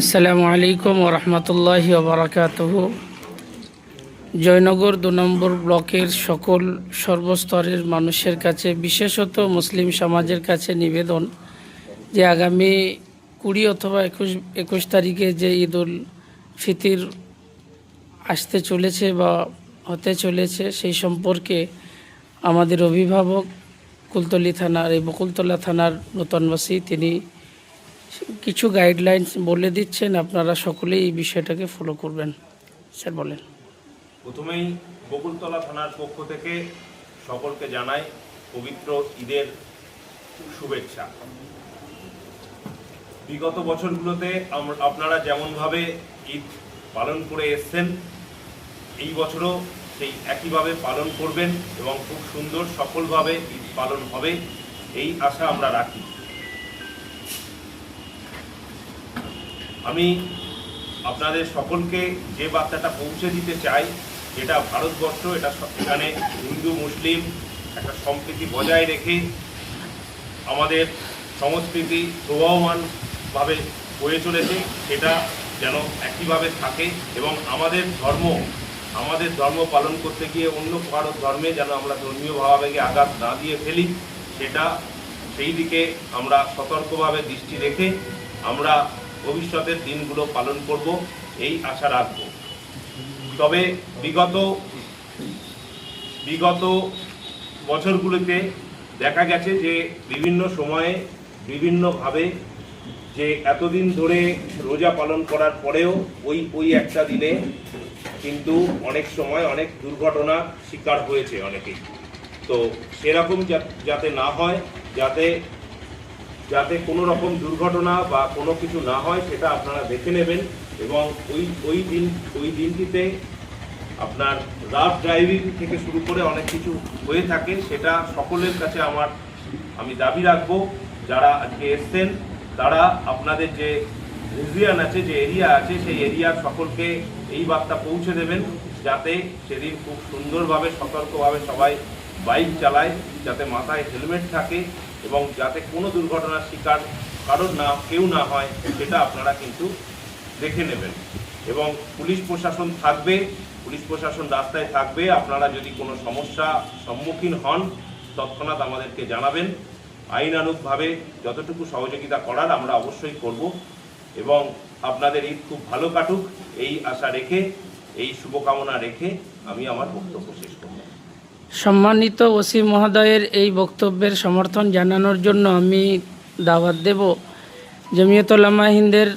আসসালামু আলাইকুম ওরহমতুল্লাহি ওবরাকাতুহু। জয়নগর ২ নম্বর ব্লকের সকল সর্বস্তরের মানুষের কাছে, বিশেষত মুসলিম সমাজের কাছে নিবেদন যে আগামী ২০ অথবা ২১ তারিখে যে ঈদ উল ফিতর আসতে চলেছে বা হতে চলেছে, সেই সম্পর্কে আমাদের অভিভাবক কুলতলি থানার এই বকুলতলা থানার নূতনবাসী তিনি কিছু গাইডলাইন্স বলে দিচ্ছেন। আপনারা সকলেই এই বিষয়টাকে ফলো করবেন। স্যার বলেন। প্রথমেই বকুলতলা থানার পক্ষ থেকে সকলকে জানাই পবিত্র ঈদের শুভেচ্ছা। বিগত বছরগুলোতে আপনারা যেমনভাবে ঈদ পালন করে এসছেন, এই বছরও সেই একইভাবে পালন করবেন এবং খুব সুন্দর সফলভাবে ঈদ পালন হবে এই আশা আমরা রাখি। আমি আপনাদের সকলকে যে বার্তাটা পৌঁছে দিতে চাই, যেটা ভারতবর্ষ, এখানে হিন্দু মুসলিম একটা সম্প্রীতি বজায় রেখে আমাদের সংস্কৃতি প্রবাহমানভাবে হয়ে চলেছে, সেটা যেন একইভাবে থাকে এবং আমাদের ধর্ম পালন করতে গিয়ে অন্য কারো ধর্মে যেন আমরা ধর্মীয় ভাবাবেগে আঘাত না দিয়ে ফেলি, সেই দিকে আমরা সতর্কভাবে দৃষ্টি রেখে আমরা ভবিষ্যতের দিনগুলো পালন করব এই আশা রাখব। তবে বিগত বছরগুলিতে দেখা গেছে যে বিভিন্ন সময়ে বিভিন্নভাবে যে এতদিন ধরে রোজা পালন করার পরেও ওই একটা দিনে কিন্তু অনেক সময় অনেক দুর্ঘটনার শিকার হয়েছে অনেকেই। তো সেরকম যাতে না হয়, যাতে কোনো রকম দুর্ঘটনা বা কোনো কিছু না হয়, সেটা আপনারা দেখে নেবেন। এবং ওই দিনটিতে আপনার রাফ ড্রাইভিং থেকে শুরু করে অনেক কিছু হয়ে থাকে, সেটা সকলের কাছে আমি দাবি রাখবো। যারা আজকে এসছেন তারা আপনাদের যে রিজিয়ন আছে, যে এরিয়া আছে, সেই এরিয়ার সকলকে এই বার্তা পৌঁছে দেবেন, যাতে সেদিন খুব সুন্দরভাবে সতর্কভাবে সবাই বাইক চালায়, যাতে মাথায় হেলমেট থাকে এবং যাতে কোনো দুর্ঘটনার শিকার কেউ না হয়, সেটা আপনারা কিন্তু দেখে নেবেন। এবং পুলিশ প্রশাসন রাস্তায় থাকবে। আপনারা যদি কোনো সমস্যা সম্মুখীন হন, তৎক্ষণাৎ আমাদেরকে জানাবেন। আইনানুগভাবে যতটুকু সহযোগিতা করার আমরা অবশ্যই করব এবং আপনাদের ঈদ খুব ভালো কাটুক এই আশা রেখে, এই শুভকামনা রেখে আমি আমার বক্তব্য শেষ করব। সম্মানিত ওসি মহোদয়ের এই বক্তব্যের সমর্থন জানানোর জন্য আমি দাওয়াত দেব জমিয়তুল উলামা হিন্দের